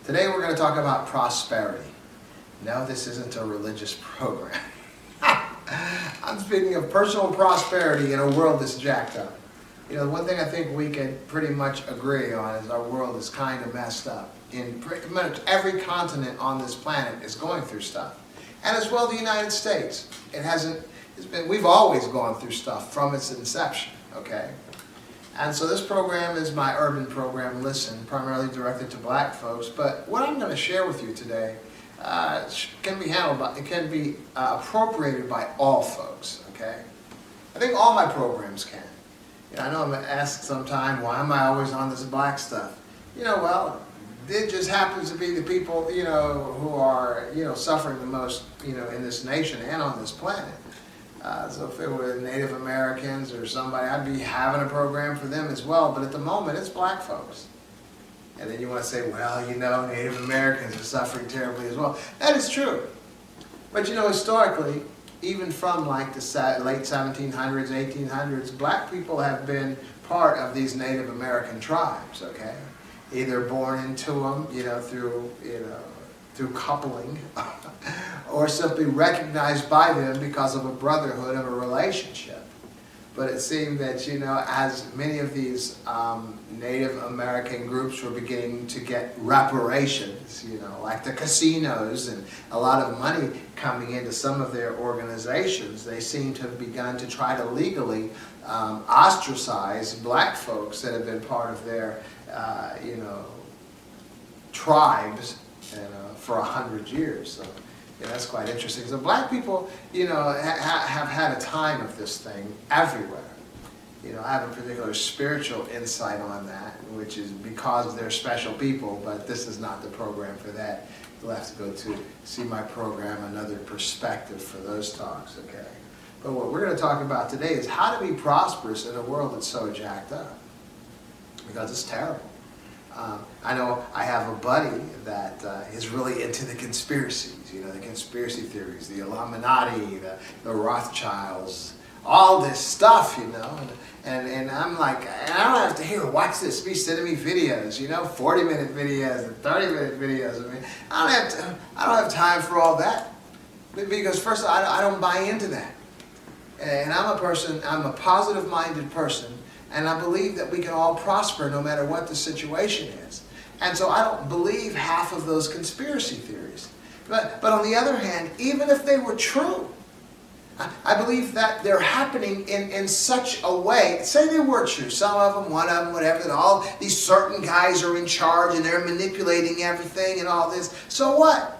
Today we're going to talk about prosperity. No, this isn't a religious program. I'm speaking of personal prosperity in a world that's jacked up. You know, the one thing I think we can pretty much agree on is our world is kind of messed up. In pretty much every continent on this planet is going through stuff. And as well the United States. We've always gone through stuff from its inception, okay? And so this program is my urban program, Listen, primarily directed to black folks. But what I'm going to share with you today can be appropriated by all folks, okay? I think all my programs can. You know, I know I'm asked sometime, why am I always on this black stuff? You know, well, it just happens to be the people, you know, who are, you know, suffering the most, you know, in this nation and on this planet. So if it were Native Americans or somebody, I'd be having a program for them as well. But at the moment, it's black folks. And then you want to say, well, you know, Native Americans are suffering terribly as well. That is true. But you know, historically, even from like the late 1700s, 1800s, black people have been part of these Native American tribes, okay? Either born into them, you know, through coupling, or simply recognized by them because of a brotherhood of a relationship. But it seemed that, you know, as many of these Native American groups were beginning to get reparations, you know, like the casinos and a lot of money coming into some of their organizations, they seem to have begun to try to legally ostracize black folks that have been part of their, you know, tribes, you know, for 100 years. So, you know, that's quite interesting. So black people, you know, have had a time of this thing everywhere. You know, I have a particular spiritual insight on that, which is because they're special people, but this is not the program for that. You'll have to go to see my program, Another Perspective, for those talks, okay? But what we're going to talk about today is how to be prosperous in a world that's so jacked up. Because it's terrible. I know I have a buddy that is really into the conspiracies, you know, the conspiracy theories, the Illuminati, the Rothschilds, all this stuff, you know, and I'm like, I don't have to hear, watch this, be sending me videos, you know, 40-minute videos and 30-minute videos. I mean, I don't have time for all that, because first of all, I don't buy into that. And I'm a positive-minded person. And I believe that we can all prosper no matter what the situation is. And so I don't believe half of those conspiracy theories. But on the other hand, even if they were true, I believe that they're happening in such a way, say they were true, some of them, one of them, whatever, that all these certain guys are in charge and they're manipulating everything and all this. So what?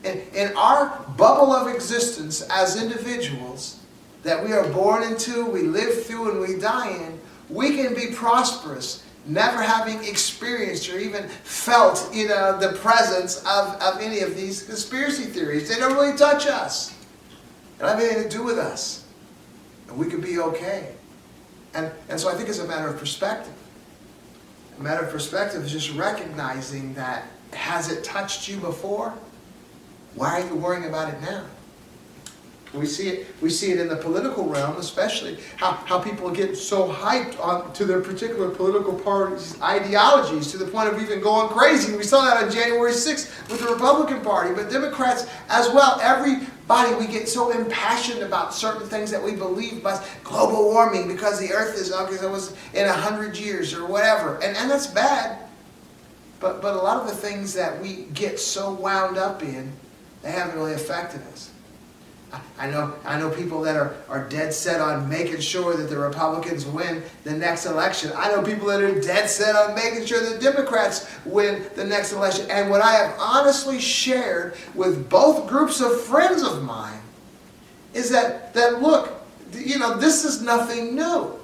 In our bubble of existence as individuals, that we are born into, we live through, and we die in, we can be prosperous, never having experienced or even felt, you know, the presence of any of these conspiracy theories. They don't really touch us. They don't have anything to do with us. And we can be okay. And so I think it's a matter of perspective. A matter of perspective is just recognizing that, has it touched you before? Why are you worrying about it now? We see it in the political realm, especially how people get so hyped on to their particular political parties' ideologies to the point of even going crazy. We saw that on January 6th with the Republican Party, but Democrats as well. Everybody, we get so impassioned about certain things that we believe about global warming because the Earth is okay, so it was in 100 years or whatever, and that's bad. But a lot of the things that we get so wound up in, they haven't really affected us. I know people that are dead set on making sure that the Republicans win the next election. I know people that are dead set on making sure the Democrats win the next election. And what I have honestly shared with both groups of friends of mine is that look, you know, this is nothing new.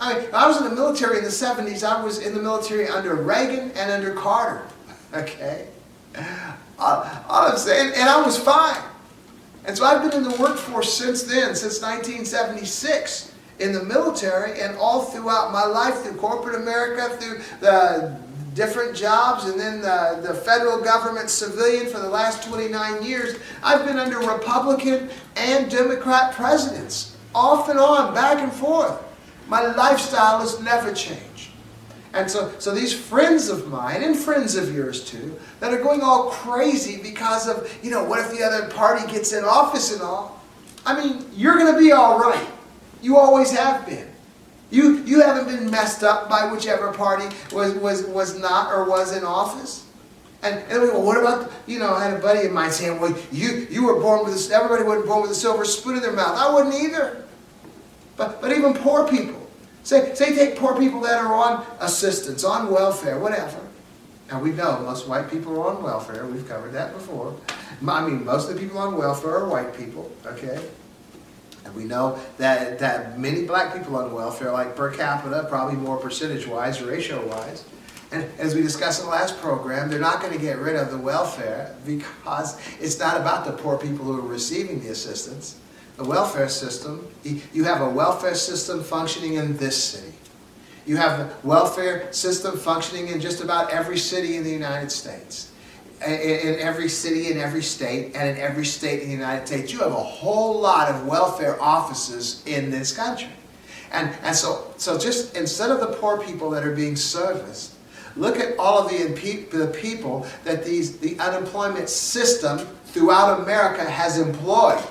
I mean, I was in the military in the 70s. I was in the military under Reagan and under Carter. Okay? All I'm saying, and I was fine. And so I've been in the workforce since then, since 1976, in the military, and all throughout my life, through corporate America, through the different jobs, and then the federal government civilian for the last 29 years. I've been under Republican and Democrat presidents, off and on, back and forth. My lifestyle has never changed. And so these friends of mine, and friends of yours too, that are going all crazy because of, what if the other party gets in office and all? I mean, you're going to be all right. You always have been. You haven't been messed up by whichever party was not or was in office. And well, what about, I had a buddy of mine saying, well, you were born with this, everybody wasn't born with a silver spoon in their mouth. I wouldn't either. But even poor people. Say take poor people that are on assistance, on welfare, whatever. And we know most white people are on welfare. We've covered that before. I mean, most of the people on welfare are white people, okay? And we know that many black people on welfare, like per capita, probably more percentage-wise, ratio-wise. And as we discussed in the last program, they're not going to get rid of the welfare because it's not about the poor people who are receiving the assistance. The welfare system, you have a welfare system functioning in this city. You have the welfare system functioning in just about every city in the United States. In every city, in every state, and in every state in the United States. You have a whole lot of welfare offices in this country. And so just instead of the poor people that are being serviced, look at all of the people that the unemployment system throughout America has employed.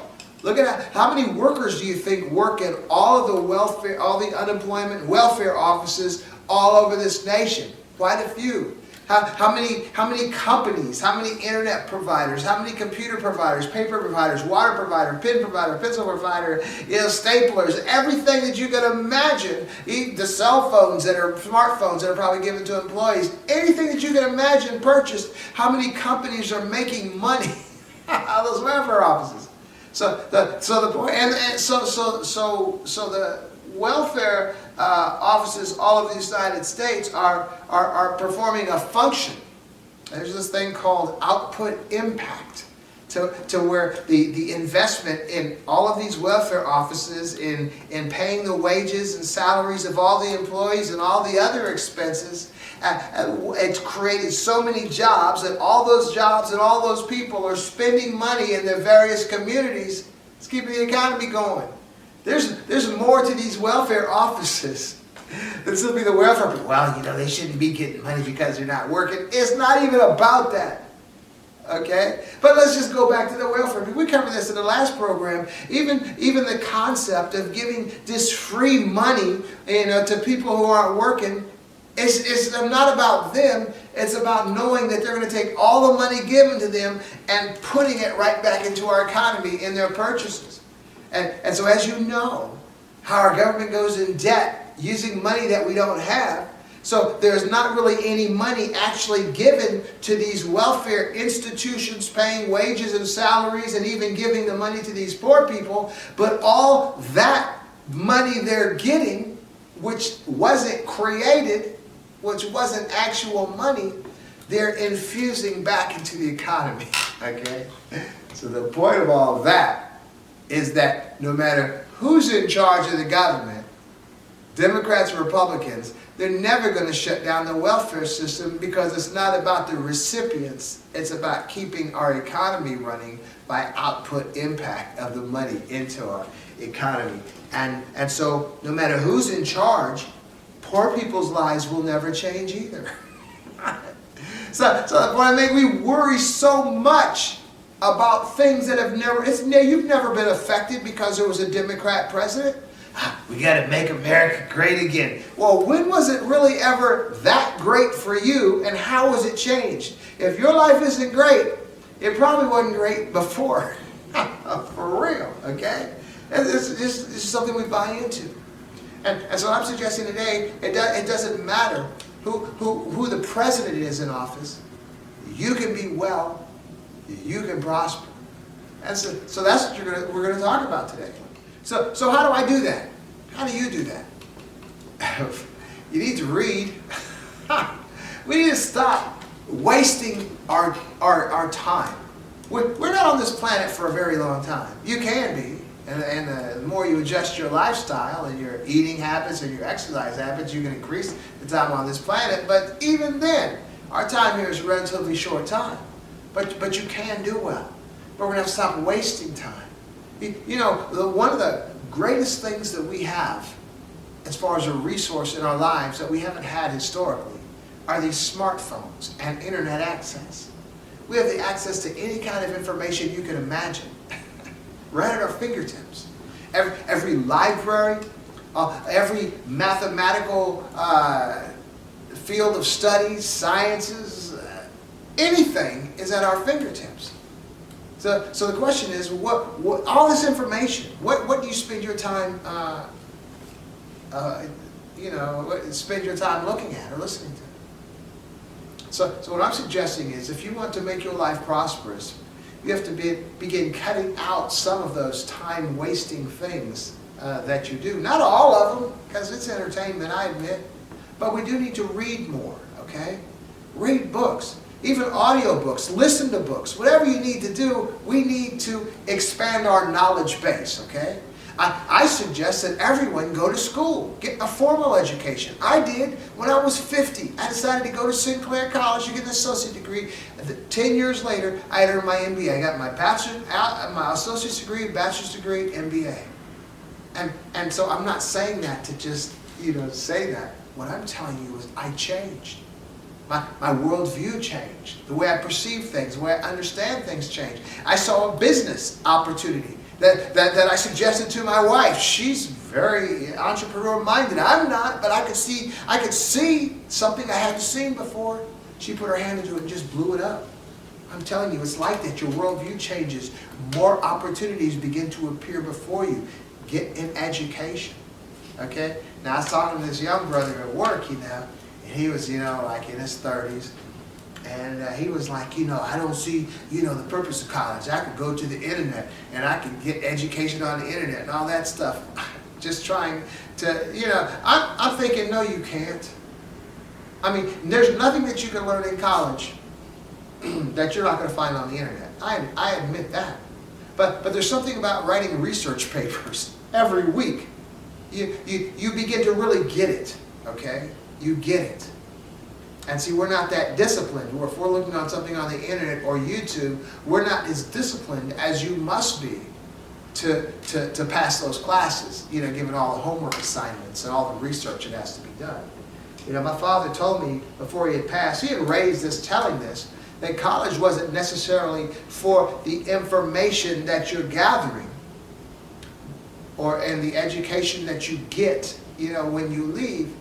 Look at how many workers do you think work in all of the welfare, all the unemployment welfare offices all over this nation? Quite a few. How many companies, how many internet providers, how many computer providers, paper providers, water provider, pen provider, pencil provider, staplers, everything that you can imagine, the cell phones that are smartphones that are probably given to employees, anything that you can imagine purchased, how many companies are making money out of those welfare offices? So the welfare offices all over the United States are performing a function. There's this thing called output impact, to where the investment in all of these welfare offices in paying the wages and salaries of all the employees and all the other expenses, it's created so many jobs, and all those jobs and all those people are spending money in their various communities. It's keeping the economy going. There's more to these welfare offices than simply the welfare people. Well, they shouldn't be getting money because they're not working. It's not even about that. Okay? But let's just go back to the welfare. We covered this in the last program. Even the concept of giving this free money, to people who aren't working, it's not about them. It's about knowing that they're going to take all the money given to them and putting it right back into our economy in their purchases. And so as you know, how our government goes in debt using money that we don't have, so there's not really any money actually given to these welfare institutions paying wages and salaries and even giving the money to these poor people, but all that money they're getting, which wasn't created, which wasn't actual money, they're infusing back into the economy, okay? So the point of all of that is that no matter who's in charge of the government, Democrats or Republicans, they're never going to shut down the welfare system, because it's not about the recipients, it's about keeping our economy running by output impact of the money into our economy. And so no matter who's in charge, poor people's lives will never change either. So the point I make, we worry so much about things that have you've never been affected because there was a Democrat president. We got to make America great again. Well, when was it really ever that great for you, and how was it changed? If your life isn't great, it probably wasn't great before. For real, okay? It's something we buy into. And so I'm suggesting today, it doesn't matter who the president is in office. You can be well, you can prosper. And so that's what we're going to talk about today. So how do I do that? How do you do that? You need to read. We need to stop wasting our time. We're not on this planet for a very long time. You can be. And the more you adjust your lifestyle and your eating habits and your exercise habits, you can increase the time on this planet. But even then, our time here is a relatively short time. But you can do well. But we're going to have to stop wasting time. One of the greatest things that we have as far as a resource in our lives that we haven't had historically are these smartphones and internet access. We have the access to any kind of information you can imagine right at our fingertips. Every library, every mathematical field of studies, sciences, anything is at our fingertips. So the question is, what all this information, what do you spend your time, spend your time looking at or listening to? So what I'm suggesting is, if you want to make your life prosperous, you have to begin cutting out some of those time-wasting things that you do. Not all of them, because it's entertainment, I admit. But we do need to read more, okay? Read books, even audiobooks, listen to books. Whatever you need to do, we need to expand our knowledge base, okay? I suggest that everyone go to school, get a formal education. I did when I was 50. I decided to go to Sinclair College to get an associate degree. 10 years later, I earned my MBA. I got my bachelor's, my associate's degree, bachelor's degree, MBA. And so I'm not saying that to just, say that. What I'm telling you is I changed. My worldview changed. The way I perceive things, the way I understand things changed. I saw a business opportunity that I suggested to my wife. She's very entrepreneur-minded. I'm not, but I could see something I hadn't seen before. She put her hand into it and just blew it up. I'm telling you, it's like that. Your worldview changes. More opportunities begin to appear before you. Get an education. Okay? Now, I was talking to this young brother at work, and he was, like in his 30s. And he was like, I don't see, the purpose of college. I could go to the internet and I could get education on the internet and all that stuff. Just trying to, I'm thinking, no, you can't. I mean, there's nothing that you can learn in college that you're not going to find on the internet. I admit that. But there's something about writing research papers every week. You begin to really get it, okay? You get it. And see, we're not that disciplined. If we're looking on something on the internet or YouTube, we're not as disciplined as you must be to pass those classes, given all the homework assignments and all the research that has to be done. My father told me before he had passed, he had raised this, telling this, that college wasn't necessarily for the information that you're gathering and the education that you get, when you leave.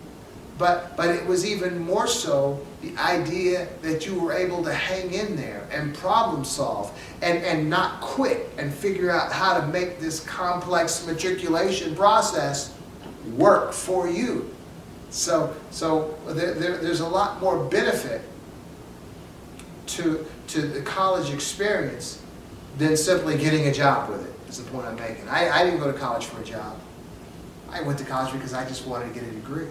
But it was even more so the idea that you were able to hang in there and problem solve and not quit and figure out how to make this complex matriculation process work for you. So there's a lot more benefit to the college experience than simply getting a job with it, is the point I'm making. I didn't go to college for a job. I went to college because I just wanted to get a degree.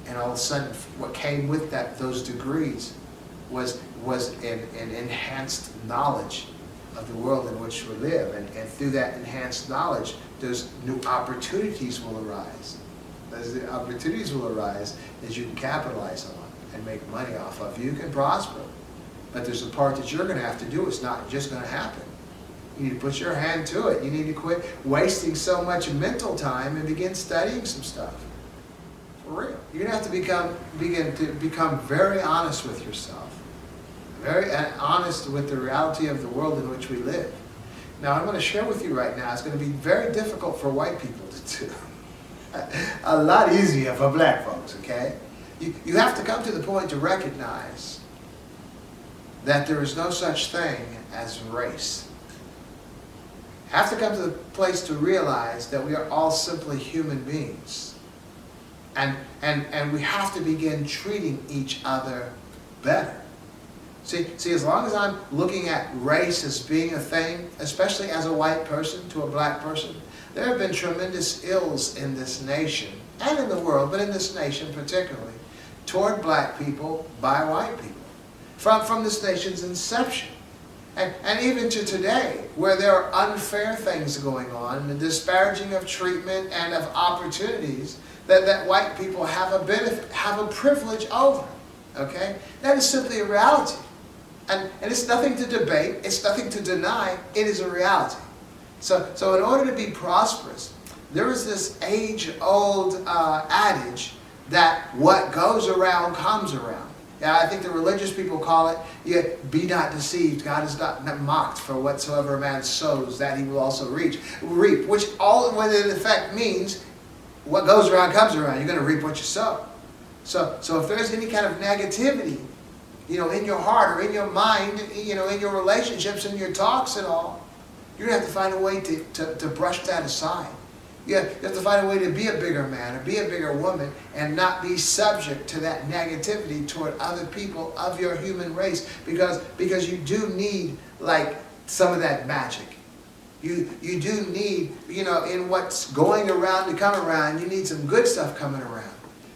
And all of a sudden, what came with those degrees was an enhanced knowledge of the world in which we live. And through that enhanced knowledge, those new opportunities will arise. Those opportunities will arise that you can capitalize on and make money off of. You can prosper. But there's a part that you're going to have to do. It's not just going to happen. You need to put your hand to it. You need to quit wasting so much mental time and begin studying some stuff. For real. You're going to have to begin to become very honest with yourself. Very honest with the reality of the world in which we live. Now, I'm going to share with you right now, it's going to be very difficult for white people to do. A lot easier for black folks, okay? You have to come to the point to recognize that there is no such thing as race. You have to come to the place to realize that we are all simply human beings. And we have to begin treating each other better. See, as long as I'm looking at race as being a thing, especially as a white person to a black person, there have been tremendous ills in this nation, and in the world, but in this nation particularly, toward black people by white people. From this nation's inception. And even to today, where there are unfair things going on, the disparaging of treatment and of opportunities that white people have a benefit, have a privilege over. Okay? That is simply a reality. And it's nothing to debate, it's nothing to deny, it is a reality. So in order to be prosperous, there is this age-old adage that what goes around comes around. Yeah, I think the religious people call it, yeah, be not deceived. God is not mocked, for whatsoever a man sows, that he will also reap. Which all, what in effect means, what goes around comes around. You're going to reap what you sow. So if there's any kind of negativity, you know, in your heart or in your mind, you know, in your relationships and your talks and all, you're going to have to find a way to brush that aside. You have to find a way to be a bigger man or be a bigger woman and not be subject to that negativity toward other people of your human race, because you do need, like, some of that magic. You do need, you know, in what's going around to come around, you need some good stuff coming around.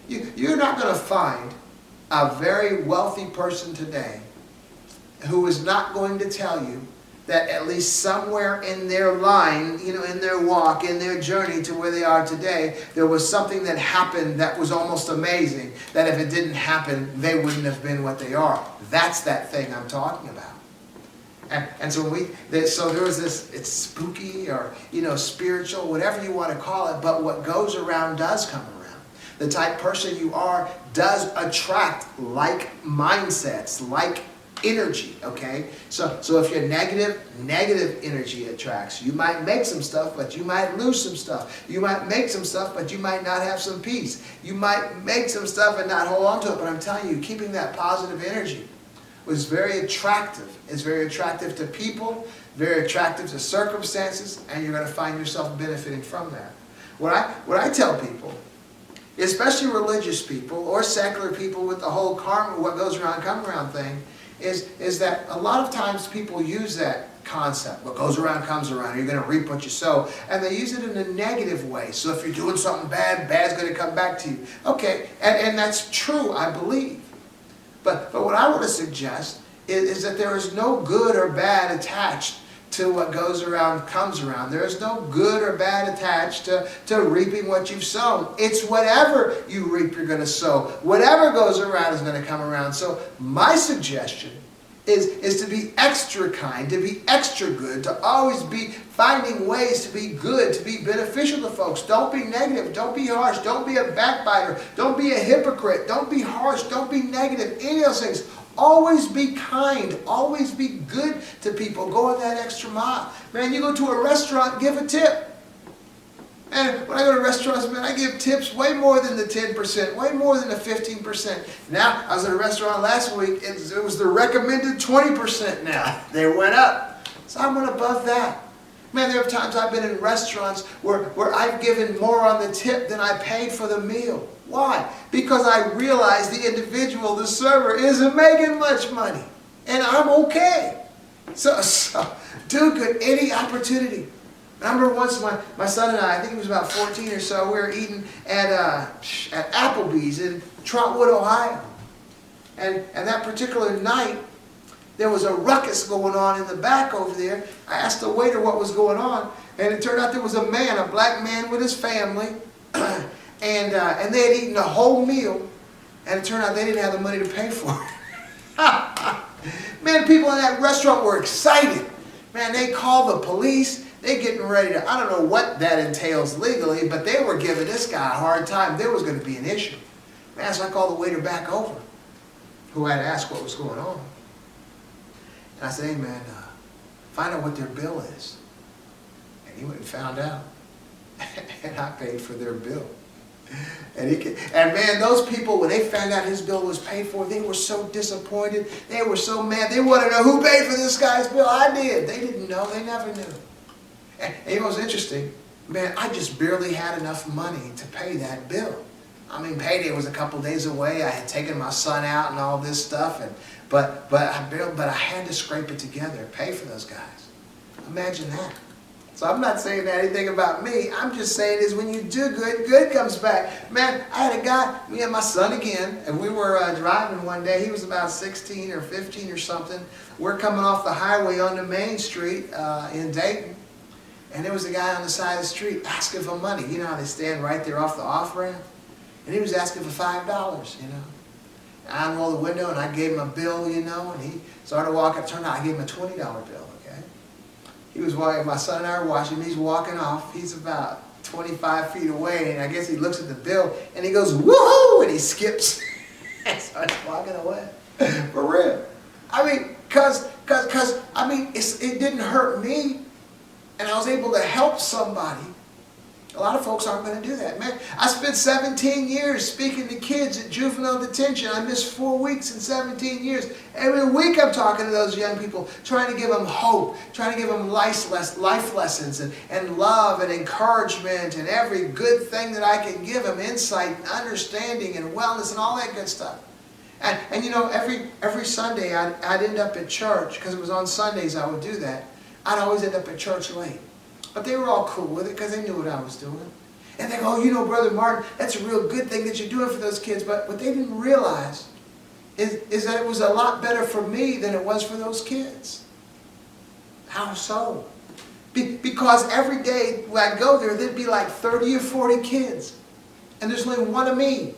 You're not going to find a very wealthy person today who is not going to tell you that at least somewhere in their line, you know, in their walk, in their journey to where they are today, there was something that happened that was almost amazing, that if it didn't happen, they wouldn't have been what they are. That's that thing I'm talking about. And so there was this, it's spooky or, you know, spiritual, whatever you want to call it, but what goes around does come around. The type person you are does attract like mindsets, like energy, okay? So if you're negative energy attracts. You might make some stuff, but you might lose some stuff. You might make some stuff, but you might not have some peace. You might make some stuff and not hold on to it, but I'm telling you, keeping that positive energy was very attractive. It's very attractive to people, very attractive to circumstances, and you're going to find yourself benefiting from that. What I tell people, especially religious people or secular people with the whole karma, what goes around, come around thing, is that a lot of times people use that concept, what goes around comes around, you're going to reap what you sow, and they use it in a negative way. So if you're doing something bad, bad's going to come back to you. Okay, and that's true, I believe. But what I want to suggest is that there is no good or bad attached to what goes around comes around. There is no good or bad attached to reaping what you've sown. It's whatever you reap, you're going to sow. Whatever goes around is going to come around. So my suggestion is to be extra kind, to be extra good, to always be finding ways to be good, to be beneficial to folks. Don't be negative. Don't be harsh. Don't be a backbiter. Don't be a hypocrite. Don't be harsh. Don't be negative. Any of those things. Always be kind. Always be good to people. Go on that extra mile. Man, you go to a restaurant, give a tip. And when I go to restaurants, man, I give tips way more than the 10%, way more than the 15%. Now, I was at a restaurant last week, it was the recommended 20% now. They went up. So I went above that. Man, there are times I've been in restaurants where I've given more on the tip than I paid for the meal. Why? Because I realize the individual, the server, isn't making much money. And I'm okay. So do good, any opportunity. I remember once my son and I think he was about 14 or so, we were eating at Applebee's in Trotwood, Ohio. And that particular night, there was a ruckus going on in the back over there. I asked the waiter what was going on, and it turned out there was a man, a black man with his family, and they had eaten a whole meal, and it turned out they didn't have the money to pay for it. Man, people in that restaurant were excited. Man, they called the police. They're getting ready to, I don't know what that entails legally, but they were giving this guy a hard time. There was going to be an issue. Man, so I called the waiter back over, who had asked what was going on. And I said, hey man, find out what their bill is. And he went and found out. And I paid for their bill. And man, those people, when they found out his bill was paid for, they were so disappointed. They were so mad. They wanted to know who paid for this guy's bill. I did. They didn't know. They never knew. And you know what's interesting? Man, I just barely had enough money to pay that bill. I mean, payday was a couple days away. I had taken my son out and all this stuff, but I had to scrape it together, pay for those guys. Imagine that. So I'm not saying anything about me. I'm just saying is when you do good, good comes back. Man, I had a guy, me and my son again, and we were driving one day. He was about 16 or 15 or something. We're coming off the highway onto Main Street in Dayton. And there was a guy on the side of the street asking for money. You know how they stand right there off the off-ramp? And he was asking for $5, you know. I unrolled the window and I gave him a bill, you know, and he started walking. It turned out I gave him a $20 bill, okay? He was walking, my son and I were watching him. He's walking off. He's about 25 feet away, and I guess he looks at the bill, and he goes, woohoo, and he skips and starts walking away. For real. I mean, it didn't hurt me, and I was able to help somebody. A lot of folks aren't going to do that. Man, I spent 17 years speaking to kids at juvenile detention. I missed 4 weeks in 17 years. Every week I'm talking to those young people, trying to give them hope, trying to give them life lessons and love and encouragement and every good thing that I can give them, insight and understanding and wellness and all that good stuff. And you know, every Sunday I'd end up at church, because it was on Sundays I would do that. I'd always end up at church late. But they were all cool with it because they knew what I was doing. And they go, oh, you know, Brother Martin, that's a real good thing that you're doing for those kids. But what they didn't realize is that it was a lot better for me than it was for those kids. How so? Because every day when I'd go there, there'd be like 30 or 40 kids. And there's only one of me.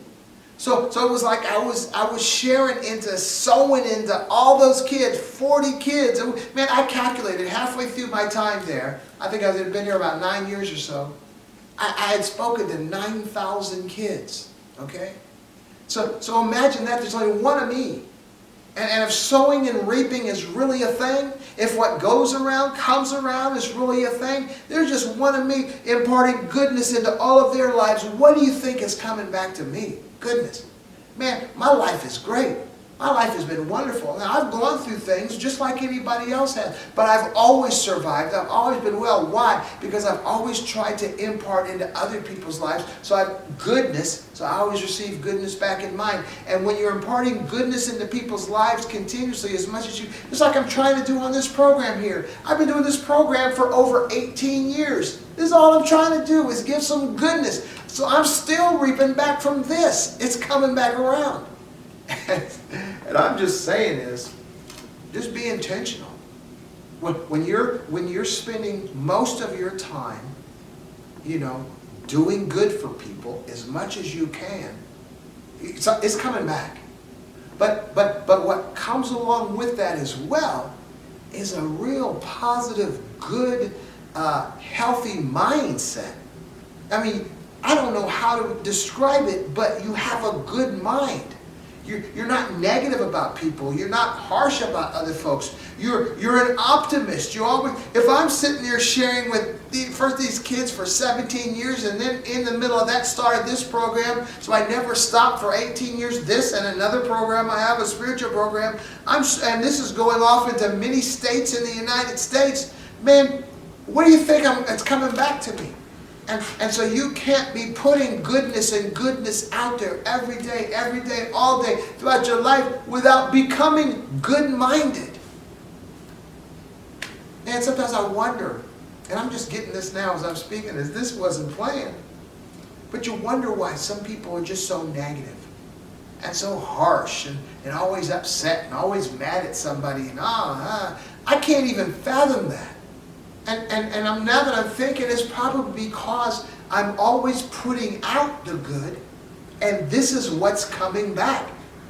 So it was like I was sharing sowing into all those kids, 40 kids. And man, I calculated halfway through my time there, I think I had been there about 9 years or so, I had spoken to 9,000 kids, okay? So imagine that, there's only one of me. And if sowing and reaping is really a thing, if what goes around comes around is really a thing, there's just one of me imparting goodness into all of their lives. What do you think is coming back to me? Goodness. Man, my life is great. My life has been wonderful. Now, I've gone through things just like anybody else has, but I've always survived. I've always been well. Why? Because I've always tried to impart into other people's lives. So I always receive goodness back in mine. And when you're imparting goodness into people's lives continuously, as much as you, just like I'm trying to do on this program here. I've been doing this program for over 18 years. This is all I'm trying to do, is give some goodness. So I'm still reaping back from this. It's coming back around. And I'm just saying is, just be intentional. When you're spending most of your time, you know, doing good for people as much as you can, it's coming back. But what comes along with that as well is a real positive, good, healthy mindset. I mean, I don't know how to describe it, but you have a good mind. You're not negative about people. You're not harsh about other folks. You're an optimist. You always, if I'm sitting there sharing with these kids for 17 years, and then in the middle of that started this program, so I never stopped for 18 years. This and another program I have, a spiritual program. And this is going off into many states in the United States. Man, what do you think it's coming back to me? And so you can't be putting goodness and goodness out there every day, all day, throughout your life without becoming good-minded. And sometimes I wonder, and I'm just getting this now as I'm speaking, as this wasn't planned, but you wonder why some people are just so negative and so harsh and always upset and always mad at somebody. And I can't even fathom that. And now that I'm thinking, it's probably because I'm always putting out the good, and this is what's coming back.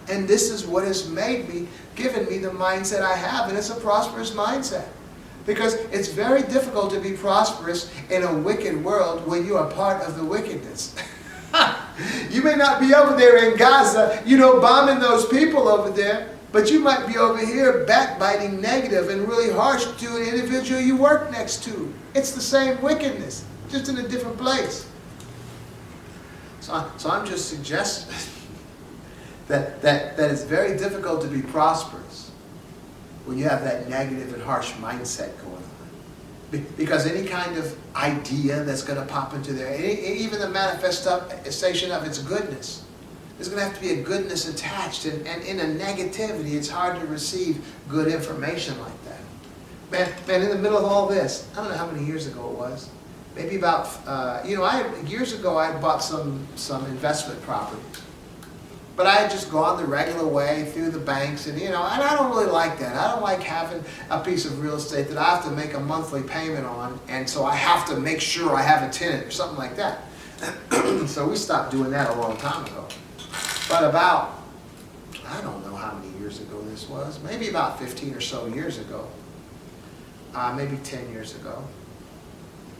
And this is what has given me the mindset I have, and it's a prosperous mindset. Because it's very difficult to be prosperous in a wicked world when you are part of the wickedness. You may not be over there in Gaza, you know, bombing those people over there, but you might be over here backbiting negative and really harsh to an individual you work next to. It's the same wickedness, just in a different place. So I'm just suggesting that it's very difficult to be prosperous when you have that negative and harsh mindset going on. Because any kind of idea that's going to pop into there, even the manifestation of its goodness, there's going to have to be a goodness attached, and in a negativity, it's hard to receive good information like that. Man, in the middle of all this, I don't know how many years ago it was, maybe about, years ago I had bought some investment properties. But I had just gone the regular way through the banks, and and I don't really like that. I don't like having a piece of real estate that I have to make a monthly payment on, and so I have to make sure I have a tenant or something like that. So we stopped doing that a long time ago. But about, I don't know how many years ago this was, maybe about 15 or so years ago, maybe 10 years ago,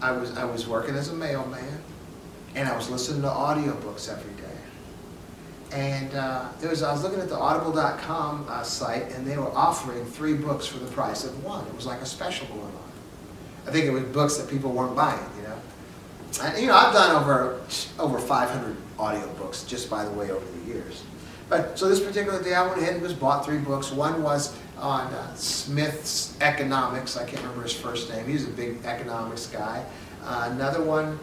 I was working as a mailman, and I was listening to audiobooks every day. And I was looking at the audible.com site, and they were offering 3 books for the price of 1. It was like a special going on. I think it was books that people weren't buying, you know. And, you know, I've done over 500 audiobooks just by the way over the years. But so this particular day I went ahead and just bought 3 books. One was on Smith's economics. I can't remember his first name. He was a big economics guy. Another one,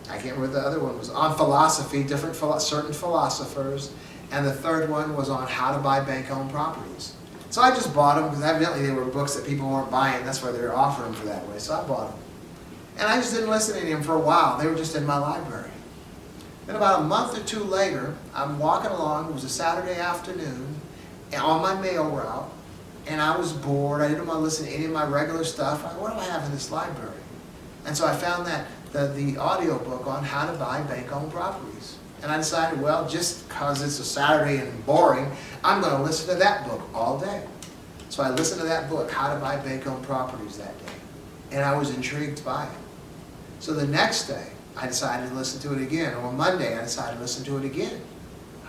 I can't remember what the other one was, on philosophy, certain philosophers. And the third one was on how to buy bank-owned properties. So I just bought them because evidently they were books that people weren't buying. That's why they were offering them for that way. So I bought them. And I just didn't listen to them for a while. They were just in my library. Then about a month or 2 later, I'm walking along. It was a Saturday afternoon on my mail route. And I was bored. I didn't want to listen to any of my regular stuff. What do I have in this library? And so I found the audio book on how to buy bank-owned properties. And I decided, well, just because it's a Saturday and boring, I'm going to listen to that book all day. So I listened to that book, How to Buy Bank-Owned Properties, that day. And I was intrigued by it. So the next day, I decided to listen to it again. On Monday, I decided to listen to it again.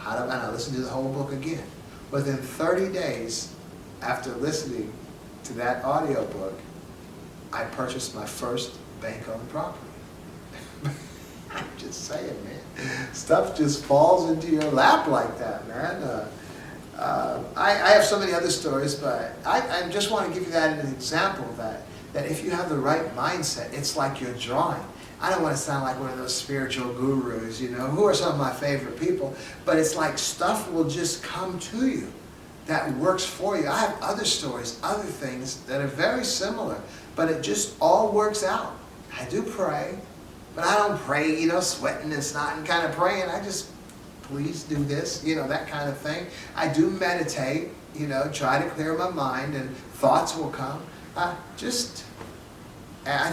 And I listened to the whole book again. Within 30 days after listening to that audio book, I purchased my first bank-owned property. I'm just saying, man. Stuff just falls into your lap like that, man. I have so many other stories, but I just want to give you that as an example that if you have the right mindset, it's like you're drawing. I don't want to sound like one of those spiritual gurus, you know, who are some of my favorite people, but it's like stuff will just come to you that works for you. I have other stories, other things that are very similar, but it just all works out. I do pray. But I don't pray, you know, sweating and snotting kind of praying. I just, please do this, you know, that kind of thing. I do meditate, you know, try to clear my mind and thoughts will come. I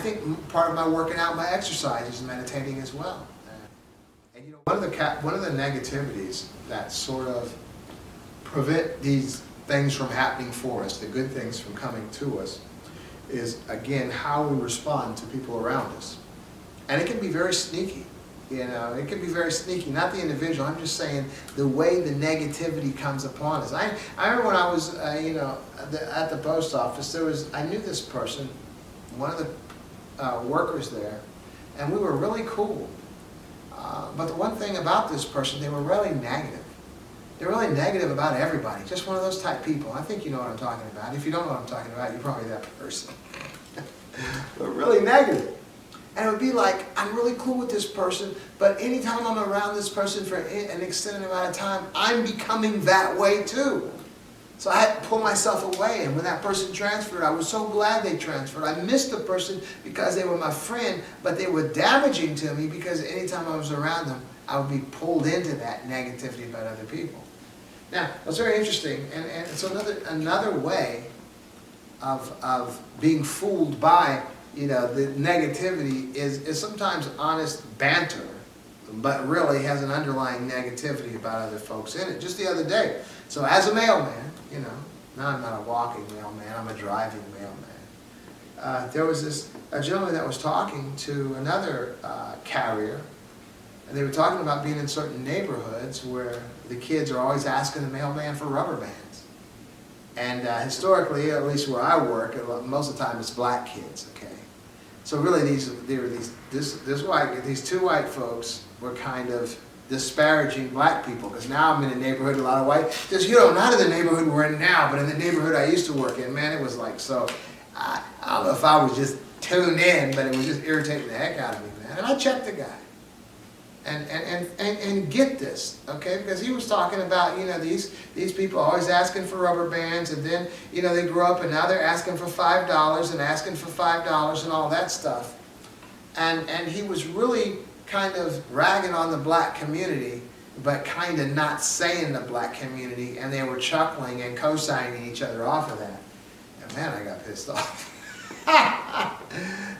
think part of my working out, my exercise is meditating as well. And you know, one of the negativities that sort of prevent these things from happening for us, the good things from coming to us, is, again, how we respond to people around us. And it can be very sneaky, you know, it can be very sneaky, not the individual, I'm just saying the way the negativity comes upon us. I remember when I was, you know, at the post office, I knew this person, one of the workers there, and we were really cool. But the one thing about this person, they were really negative. They're really negative about everybody, just one of those type people. I think you know what I'm talking about. If you don't know what I'm talking about, you're probably that person. But really negative. And it would be like, I'm really cool with this person, but anytime I'm around this person for an extended amount of time, I'm becoming that way too. So I had to pull myself away, and when that person transferred, I was so glad they transferred. I missed the person because they were my friend, but they were damaging to me because anytime I was around them, I would be pulled into that negativity about other people. Now, it's very interesting, and it's another way of being fooled by, you know, the negativity is sometimes honest banter, but really has an underlying negativity about other folks in it. Just the other day, so as a mailman, you know, now I'm not a walking mailman, I'm a driving mailman. There was a gentleman that was talking to another carrier, and they were talking about being in certain neighborhoods where the kids are always asking the mailman for rubber bands. And historically, at least where I work, most of the time it's black kids, okay? So really these two white folks were kind of disparaging black people, because now I'm in a neighborhood with a lot of white, because, you know, not in the neighborhood we're in now, but in the neighborhood I used to work in, man, it was like, so, I don't know if I was just tuned in, but it was just irritating the heck out of me, man. And I checked the guy. And get this, okay? Because he was talking about, you know, these people always asking for rubber bands, and then, you know, they grow up and now they're asking for $5 and asking for $5 and all that stuff. And he was really kind of ragging on the black community, but kind of not saying the black community, and they were chuckling and co-signing each other off of that. And man, I got pissed off.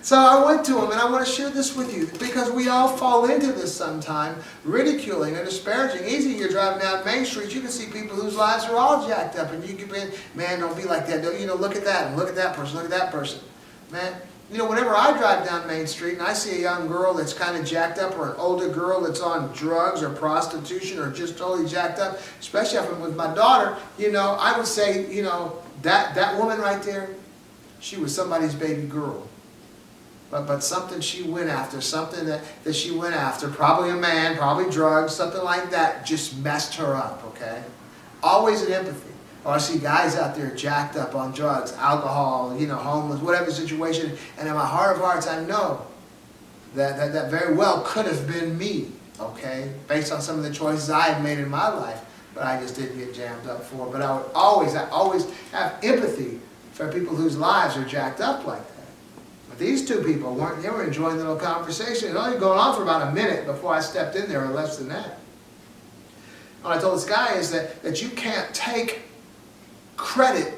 So I went to him, and I want to share this with you, because we all fall into this sometime, ridiculing or disparaging. Easy, you're driving down Main Street, you can see people whose lives are all jacked up, and you can be, man, don't be like that. Don't, you know, look at that, and look at that person, look at that person. Man, You know, whenever I drive down Main Street and I see a young girl that's kind of jacked up, or an older girl that's on drugs or prostitution or just totally jacked up, especially if I'm with my daughter, you know, I would say, you know, that woman right there, she was somebody's baby girl. But something she went after, something that she went after, probably a man, probably drugs, something like that, just messed her up, okay? Always an empathy. Or I see guys out there jacked up on drugs, alcohol, you know, homeless, whatever situation, and in my heart of hearts, I know that very well could have been me, okay? Based on some of the choices I had made in my life, but I just didn't get jammed up for. But I always have empathy for people whose lives are jacked up like that. But these two people weren't. They were enjoying the little conversation. It was only going on for about a minute before I stepped in there, or less than that. What I told this guy is that you can't take credit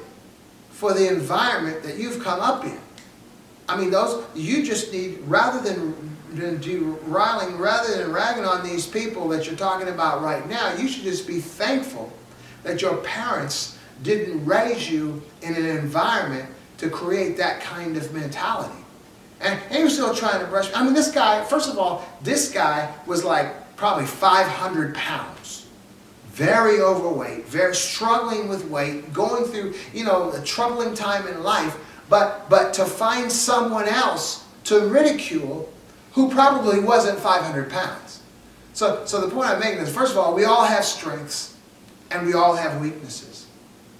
for the environment that you've come up in. I mean, you just need, rather than derailing, rather than ragging on these people that you're talking about right now, you should just be thankful that your parents didn't raise you in an environment to create that kind of mentality. And he was still trying to brush me. I mean, this guy, first of all, this guy was like probably 500 pounds. Very overweight, very struggling with weight, going through, you know, a troubling time in life, but to find someone else to ridicule who probably wasn't 500 pounds. So the point I'm making is, first of all, we all have strengths and we all have weaknesses.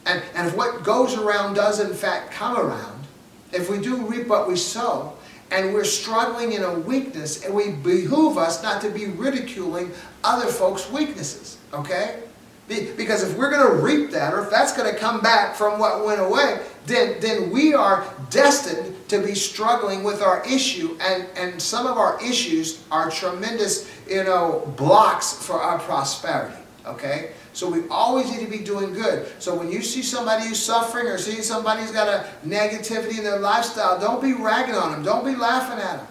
And if what goes around does in fact come around, if we do reap what we sow, and we're struggling in a weakness, and we behoove us not to be ridiculing other folks' weaknesses, okay? Because if we're going to reap that, or if that's going to come back from what went away, then we are destined to be struggling with our issue, and some of our issues are tremendous, you know, blocks for our prosperity, okay? So we always need to be doing good. So when you see somebody who's suffering, or see somebody who's got a negativity in their lifestyle, don't be ragging on them. Don't be laughing at them.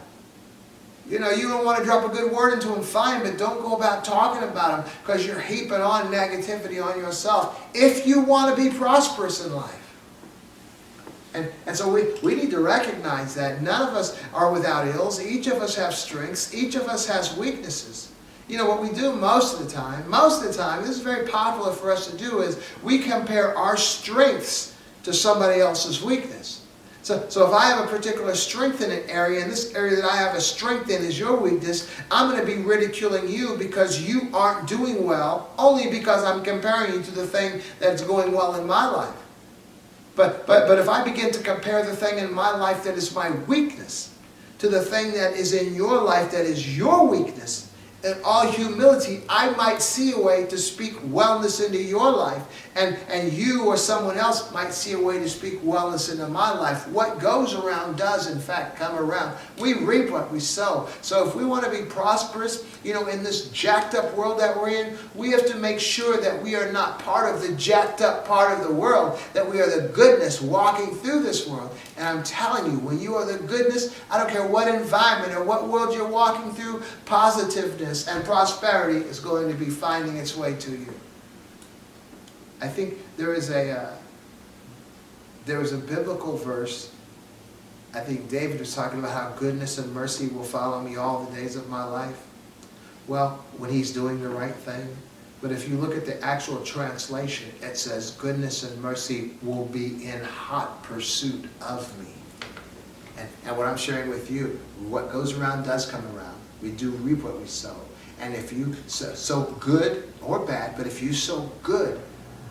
You know, you don't want to drop a good word into them, fine, but don't go about talking about them because you're heaping on negativity on yourself if you want to be prosperous in life. And so we need to recognize that none of us are without ills. Each of us have strengths. Each of us has weaknesses. You know, what we do most of the time, this is very popular for us to do, is we compare our strengths to somebody else's weakness. So if I have a particular strength in an area, and this area that I have a strength in is your weakness, I'm going to be ridiculing you because you aren't doing well, only because I'm comparing you to the thing that's going well in my life. But if I begin to compare the thing in my life that is my weakness to the thing that is in your life that is your weakness, in all humility, I might see a way to speak wellness into your life, and you or someone else might see a way to speak wellness into my life. What goes around does, in fact, come around. We reap what we sow. So if we want to be prosperous, you know, in this jacked up world that we're in, we have to make sure that we are not part of the jacked up part of the world, that we are the goodness walking through this world. And I'm telling you, when you are the goodness, I don't care what environment or what world you're walking through, positiveness and prosperity is going to be finding its way to you. I think there is a biblical verse. I think David was talking about how goodness and mercy will follow me all the days of my life. Well, when he's doing the right thing. But if you look at the actual translation, it says goodness and mercy will be in hot pursuit of me. And what I'm sharing with you, what goes around does come around. We do reap what we sow. And if you sow good or bad, but if you sow good,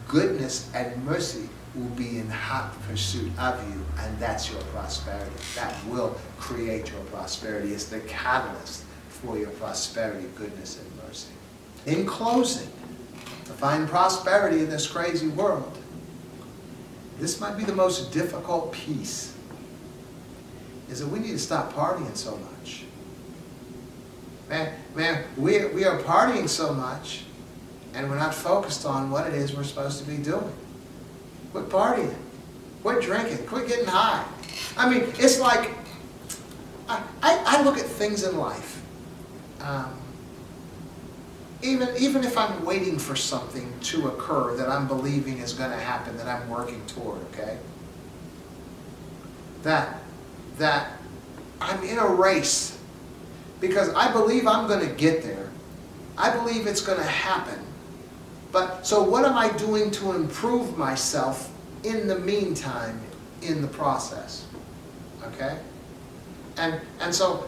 goodness and mercy will be in hot pursuit of you, and that's your prosperity. That will create your prosperity. It's the catalyst for your prosperity, goodness, and mercy. In closing, to find prosperity in this crazy world, this might be the most difficult piece, is that we need to stop partying so much. Man, we are partying so much, and we're not focused on what it is we're supposed to be doing. Quit partying. Quit drinking. Quit getting high. I mean, it's like, I look at things in life. Even if I'm waiting for something to occur that I'm believing is going to happen, that I'm working toward, okay? That I'm in a race because I believe I'm going to get there. I believe it's going to happen. But so what am I doing to improve myself in the meantime, in the process? Okay? And so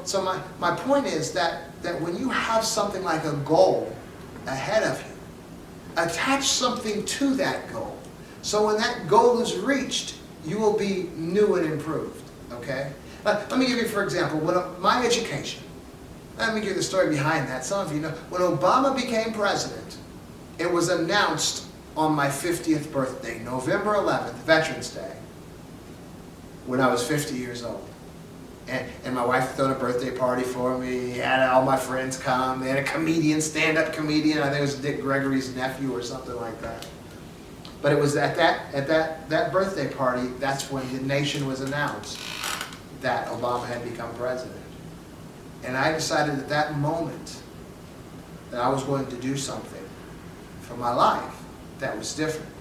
my point is that when you have something like a goal ahead of you, attach something to that goal. So when that goal is reached, you will be new and improved. Okay? Let me give you, for example, my education. Let me give you the story behind that. Some of you know, when Obama became president, it was announced on my 50th birthday, November 11th, Veterans Day, when I was 50 years old. And my wife threw a birthday party for me, had all my friends come, they had a comedian, stand-up comedian, I think it was Dick Gregory's nephew or something like that. But it was at that birthday party, that's when the nation was announced that Obama had become president. And I decided at that moment that I was going to do something for my life that was different.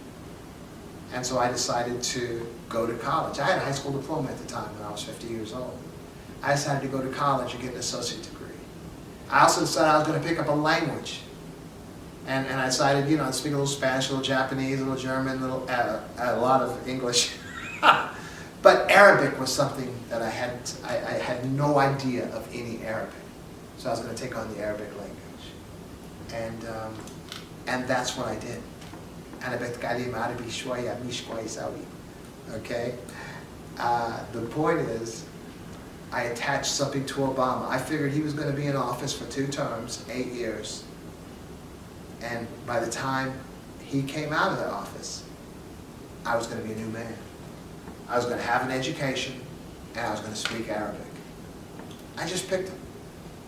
And so I decided to go to college. I had a high school diploma at the time when I was 50 years old. I decided to go to college and get an associate degree. I also decided I was going to pick up a language. And I decided, you know, I'd speak a little Spanish, a little Japanese, a little German, a lot of English. But Arabic was something that I had no idea of any Arabic. So I was going to take on the Arabic language. And that's what I did. Okay? The point is, I attached something to Obama. I figured he was going to be in office for 2 terms, 8 years. And by the time he came out of that office, I was going to be a new man. I was going to have an education, and I was going to speak Arabic. I just picked him.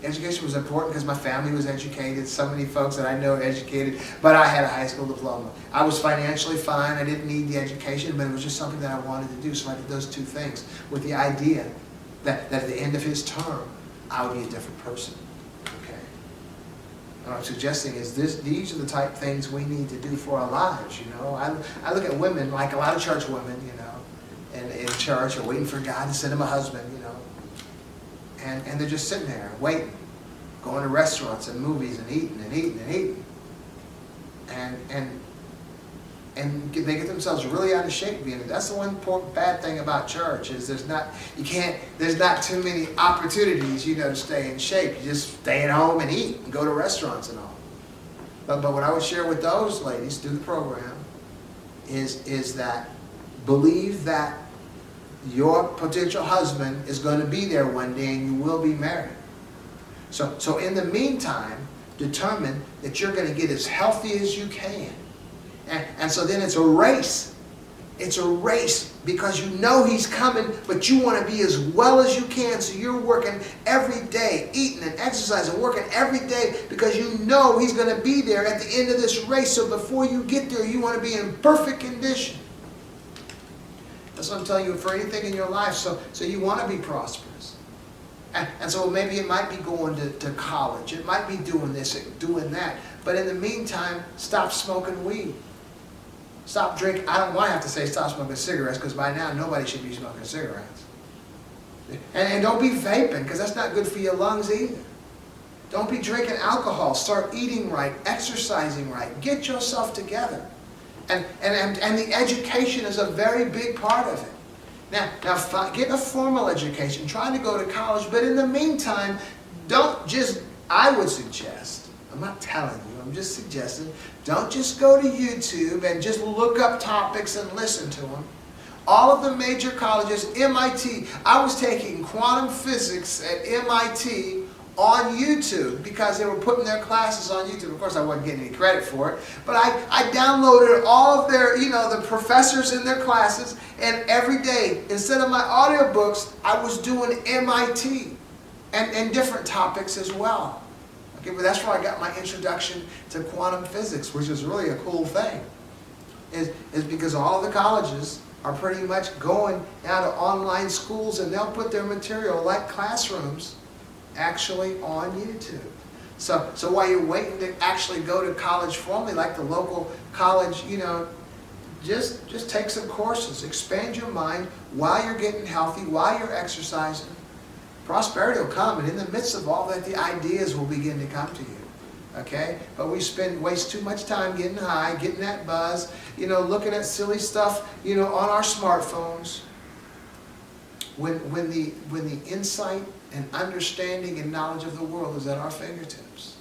Education was important because my family was educated. So many folks that I know are educated, but I had a high school diploma. I was financially fine. I didn't need the education, but it was just something that I wanted to do. So I did those 2 things with the idea that at the end of his term, I would be a different person. Okay? And what I'm suggesting is these are the type of things we need to do for our lives. You know, I look at women, like a lot of church women, you know, in church are waiting for God to send them a husband, you know. And they're just sitting there waiting, going to restaurants and movies and eating and eating and eating. And they get themselves really out of shape being it. That's the one bad thing about church is there's not too many opportunities, you know, to stay in shape. You just stay at home and eat and go to restaurants and all. But what I would share with those ladies through the program is that believe that your potential husband is going to be there one day and you will be married. So in the meantime, determine that you're going to get as healthy as you can. And so then it's a race. It's a race because you know he's coming, but you want to be as well as you can. So you're working every day, eating and exercising, working every day because you know he's going to be there at the end of this race. So before you get there, you want to be in perfect condition. That's what I'm telling you for anything in your life. So you want to be prosperous. And so maybe it might be going to college. It might be doing this, doing that. But in the meantime, stop smoking weed. Stop drinking. I don't want to have to say stop smoking cigarettes because by now nobody should be smoking cigarettes. And don't be vaping because that's not good for your lungs either. Don't be drinking alcohol. Start eating right, exercising right. Get yourself together. And the education is a very big part of it. Now get a formal education. Try to go to college. But in the meantime, don't just, I would suggest, I'm not telling you, I'm just suggesting, don't just go to YouTube and just look up topics and listen to them. All of the major colleges, MIT, I was taking quantum physics at MIT on YouTube because they were putting their classes on YouTube. Of course, I wasn't getting any credit for it, but I downloaded all of their, the professors in their classes, and every day, instead of my audiobooks, I was doing MIT and different topics as well. Okay, but that's where I got my introduction to quantum physics, which is really a cool thing, is because all the colleges are pretty much going now to online schools, and they'll put their material like classrooms actually on YouTube. So while you're waiting to actually go to college formally, like the local college, just take some courses, expand your mind while you're getting healthy, while you're exercising. prosperity will come, and in the midst of all that, the ideas will begin to come to you. Okay? But we waste too much time getting high, getting that buzz, looking at silly stuff, on our smartphones. When the insight and understanding and knowledge of the world is at our fingertips.